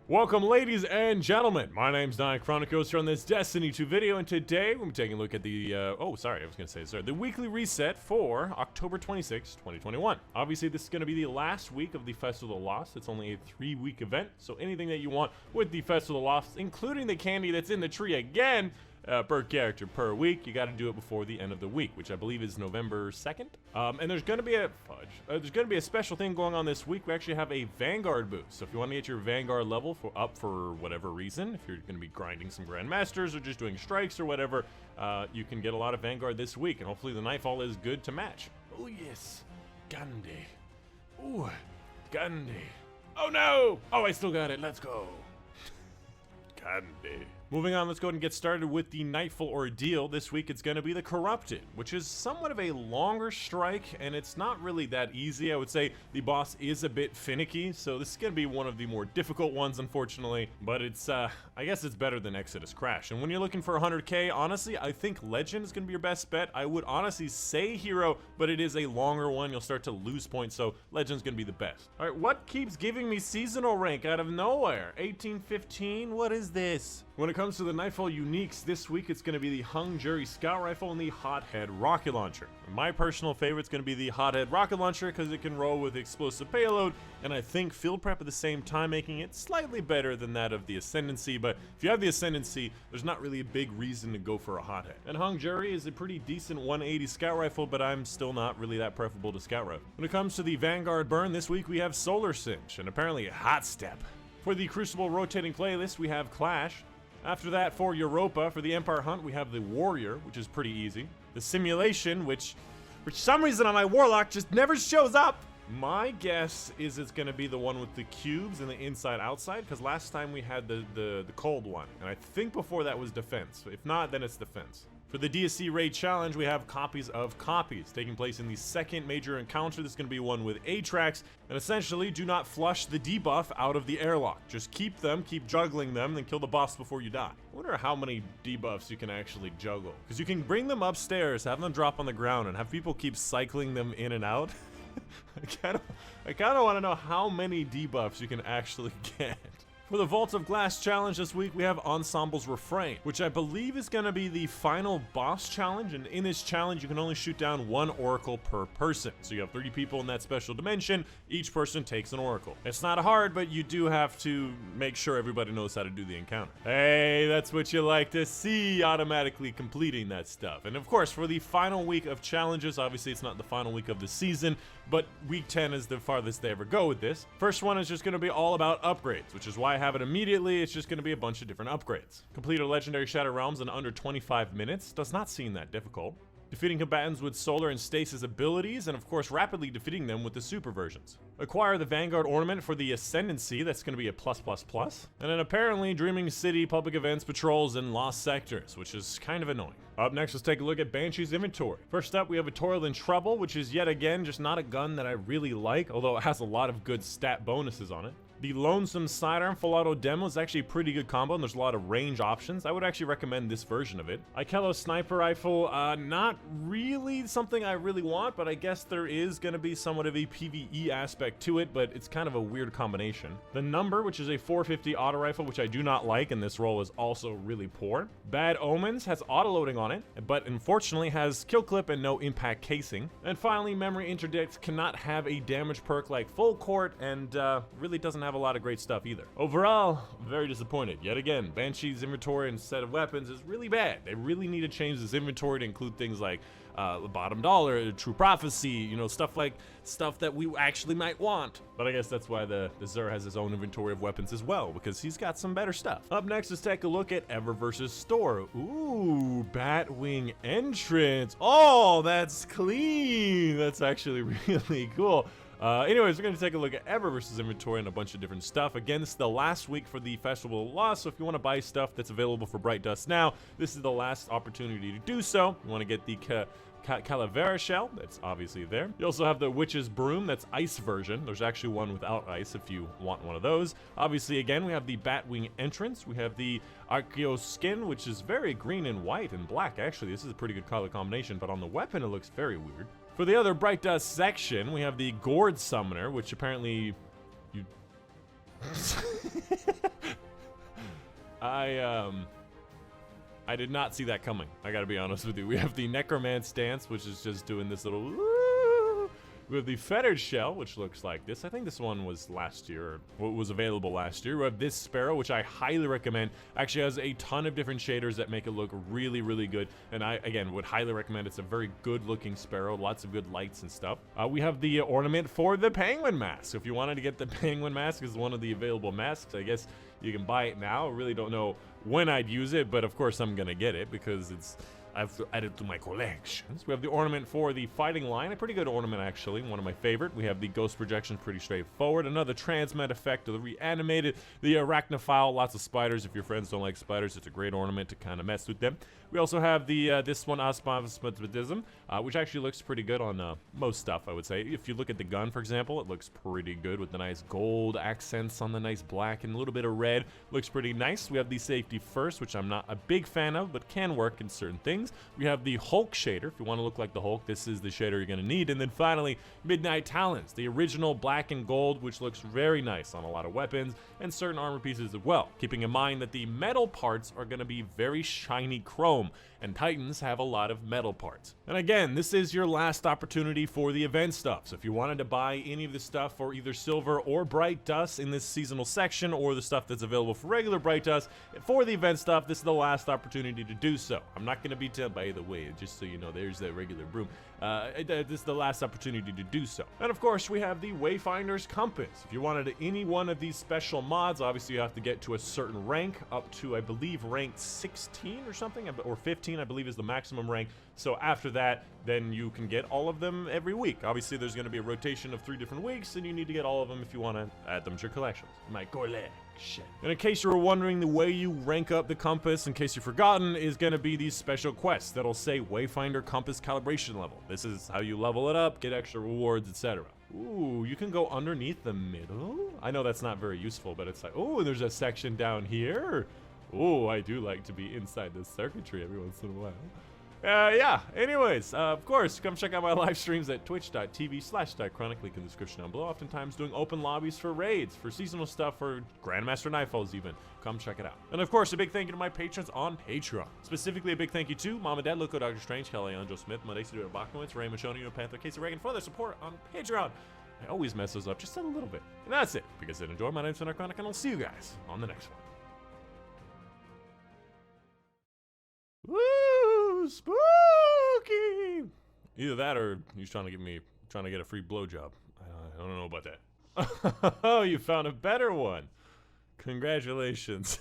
Welcome, ladies and gentlemen. My name's Dychronic here on this Destiny 2 video, and today we're taking a look at the, the weekly reset for October 26, 2021. Obviously, this is going to be the last week of the Festival of the Lost. It's only a 3-week event, so anything that you want with the Festival of the Lost, including the candy that's in the tree again, per character per week, you got to do it before the end of the week, which I believe is November 2nd. And there's going to be a special thing going on this week. We actually have a vanguard boost. So if you want to get your vanguard level up for whatever reason, if you're going to be grinding some grandmasters or just doing strikes or whatever, you can get a lot of vanguard this week, and hopefully the nightfall is good to match. Oh yes, Gandhi. Ooh, Gandhi. Oh no! Oh, I still got it. Let's go. Gandhi. Moving on, let's go ahead and get started with the Nightfall Ordeal. This week it's going to be the Corrupted, which is somewhat of a longer strike, and it's not really that easy. I would say the boss is a bit finicky, so this is going to be one of the more difficult ones, unfortunately, but it's, I guess it's better than Exodus Crash. And when you're looking for 100k, honestly, I think Legend is going to be your best bet. I would honestly say Hero, but it is a longer one. You'll start to lose points, so Legend's going to be the best. All right, what keeps giving me seasonal rank out of nowhere? 1815, what is this? When it comes to the Nightfall uniques, this week it's going to be the Hung Jury Scout Rifle and the Hothead Rocket Launcher. My personal favorite is going to be the Hothead Rocket Launcher because it can roll with explosive payload, and I think field prep at the same time, making it slightly better than that of the Ascendancy. But if you have the Ascendancy, there's not really a big reason to go for a Hothead. And Hung Jury is a pretty decent 180 Scout Rifle, but I'm still not really that preferable to Scout Rifle. When it comes to the Vanguard Burn, this week we have Solar Cinch and apparently Hot Step. For the Crucible rotating playlist, we have Clash. After that, for Europa, for the Empire Hunt, we have the Warrior, which is pretty easy. The Simulation, which for some reason on my Warlock just never shows up. My guess is it's going to be the one with the cubes and the inside-outside, because last time we had the cold one, and I think before that was defense. If not, then it's defense. For the DSC Raid Challenge, we have Copies of Copies, taking place in the second major encounter. This is going to be one with Atrax, and essentially do not flush the debuff out of the airlock. Just keep them, keep juggling them, then kill the boss before you die. I wonder how many debuffs you can actually juggle, because you can bring them upstairs, have them drop on the ground, and have people keep cycling them in and out. I kind of want to know how many debuffs you can actually get. For the Vault of Glass challenge this week, we have Ensemble's Refrain, which I believe is going to be the final boss challenge, and in this challenge you can only shoot down 1 oracle per person. So you have 30 people in that special dimension, each person takes an oracle. It's not hard, but you do have to make sure everybody knows how to do the encounter. Hey, that's what you like to see, automatically completing that stuff. And of course, for the final week of challenges, obviously it's not the final week of the season, but week 10 is the farthest they ever go with this. First one is just going to be all about upgrades, which is why I have it immediately. It's just going to be a bunch of different upgrades. Complete a legendary Shadow Realms in under 25 minutes. Does not seem that difficult. Defeating combatants with solar and stasis abilities, and of course rapidly defeating them with the super versions. Acquire the Vanguard ornament for the Ascendancy, that's going to be a +++. And then apparently Dreaming City, public events, patrols, and lost sectors, which is kind of annoying. Up next, let's take a look at Banshee's inventory. First up, we have a Toil in Trouble, which is yet again just not a gun that I really like, although it has a lot of good stat bonuses on it. The Lonesome Sidearm Full Auto Demo is actually a pretty good combo, and there's a lot of range options. I would actually recommend this version of it. Ikello Sniper Rifle, not really something I really want, but I guess there is going to be somewhat of a PvE aspect to it, but it's kind of a weird combination. The Number, which is a 450 auto rifle, which I do not like, and this roll is also really poor. Bad Omens has auto-loading on it, but unfortunately has kill clip and no impact casing. And finally, Memory Interdict cannot have a damage perk like Full Court, and really doesn't have a lot of great stuff either. Overall, very disappointed. Yet again, Banshee's inventory and set of weapons is really bad. They really need to change this inventory to include things like the Bottom Dollar, True Prophecy, you know, stuff that we actually might want. But I guess that's why the Xur has his own inventory of weapons as well, because he's got some better stuff. Up next, let's take a look at Eververse's store. Ooh, Batwing entrance. Oh, that's clean. That's actually really cool. Anyways, we're going to take a look at Eververse's inventory and a bunch of different stuff. Again, this is the last week for the Festival of the Lost, so if you want to buy stuff that's available for Bright Dust now, this is the last opportunity to do so. You want to get the Calavera Shell, that's obviously there. You also have the Witch's Broom, that's ice version. There's actually one without ice if you want one of those. Obviously, again, we have the Batwing entrance. We have the Archeo skin, which is very green and white and black. Actually, this is a pretty good color combination, but on the weapon, it looks very weird. For the other Bright Dust section, we have the Gourd Summoner, which apparently you I did not see that coming. I gotta be honest with you. We have the Necromance stance, which is just doing this little we have the Fettered Shell, which looks like this. I think this one was last year, or was available last year. We have this Sparrow, which I highly recommend. Actually has a ton of different shaders that make it look really, really good. And I, again, would highly recommend. It's a very good looking Sparrow. Lots of good lights and stuff. We have the ornament for the Penguin Mask. So if you wanted to get the Penguin Mask, is one of the available masks. I guess you can buy it now. I really don't know when I'd use it, but of course I'm gonna get it because I've added to my collections. We have the ornament for the fighting line, a pretty good ornament actually, one of my favorite. We have the ghost projection, pretty straightforward. Another transmet effect of the reanimated, the arachnophile, lots of spiders. If your friends don't like spiders, it's a great ornament to kind of mess with them. We also have the this one, Aspavism, which actually looks pretty good on most stuff, I would say. If you look at the gun, for example, it looks pretty good with the nice gold accents on the nice black and a little bit of red. Looks pretty nice. We have the safety first, which I'm not a big fan of, but can work in certain things. We have the Hulk shader. If you want to look like the Hulk, this is the shader you're going to need. And then finally, Midnight Talons, the original black and gold, which looks very nice on a lot of weapons and certain armor pieces as well. Keeping in mind that the metal parts are going to be very shiny chrome, and Titans have a lot of metal parts. And again, this is your last opportunity for the event stuff. So if you wanted to buy any of the stuff for either silver or bright dust in this seasonal section, or the stuff that's available for regular bright dust for the event stuff, this is the last opportunity to do so. I'm not going to be by the way, just so you know, there's that regular broom. This is the last opportunity to do so. And of course, we have the Wayfinder's Compass. If you wanted any one of these special mods, obviously you have to get to a certain rank, up to, I believe, rank 16 or something, or 15, I believe is the maximum rank. So after that, then you can get all of them every week. Obviously, there's going to be a rotation of 3 different weeks, and you need to get all of them if you want to add them to your collections. My collection. And in case you were wondering, the way you rank up the compass, in case you've forgotten, is going to be these special quests that'll say Wayfinder Compass Calibration Level. This is how you level it up, get extra rewards, etc. Ooh, you can go underneath the middle? I know that's not very useful, but it's like, oh, there's a section down here. Oh, I do like to be inside the circuitry every once in a while. Yeah, anyways, of course, come check out my live streams at twitch.tv/Dychronic, link in the description down below. Oftentimes doing open lobbies for raids, for seasonal stuff, for Grandmaster Nightfalls even. Come check it out. And of course, a big thank you to my patrons on Patreon. Specifically, a big thank you to Mama Dad, Loco, Dr. Strange, Kelly, Joe Smith, Monday, Studio Bachowitz, Ray Machoni, Panther, Casey Reagan, for their support on Patreon. I always mess those up just a little bit. And that's it. Because I enjoy, my name's Dychronic, and I'll see you guys on the next one. Woo! Spooky! Either that or he's trying to get a free blowjob. I don't know about that. Oh, you found a better one. Congratulations.